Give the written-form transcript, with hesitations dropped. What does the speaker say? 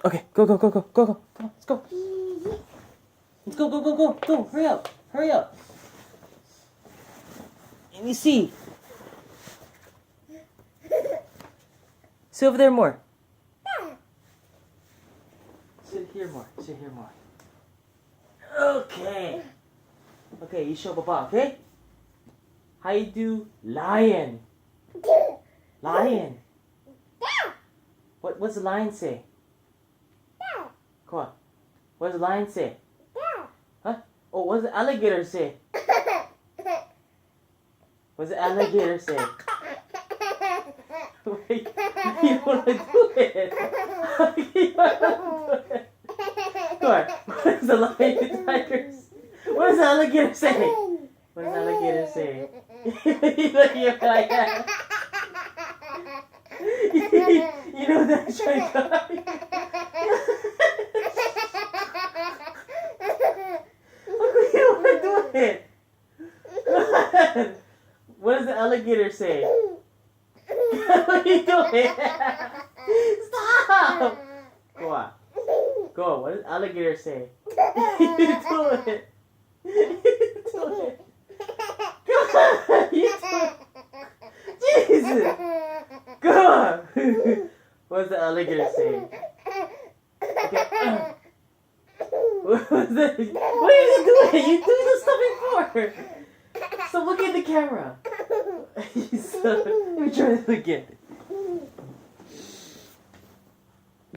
Okay, go, go, go, go, go, go. Come on, let's go. Let's go, go, go, go, go. Hurry up, hurry up. Let me see. Sit over there more. Sit here more, sit here more. Okay. Okay, you show Papa, okay? How you do lion? Lion. What's the lion say? Come on. What does the lion say? Huh? Oh, what does the alligator say? What does the alligator say? Wait, you don't want to do it. You don't want to do it. Come on. What does the lion, tigers? What does the alligator say? What does the alligator say? You look at you like that. You know that shy guy? Look what you are doing. What does the alligator say? What are you doing? Stop! Go on. Go. What does alligator say? You do it. You do it. Come on. You do it. Jesus. Come on. What does the alligator say? Okay. What are you doing? You doing this stuff before. Stop looking at the camera. Let me try this again.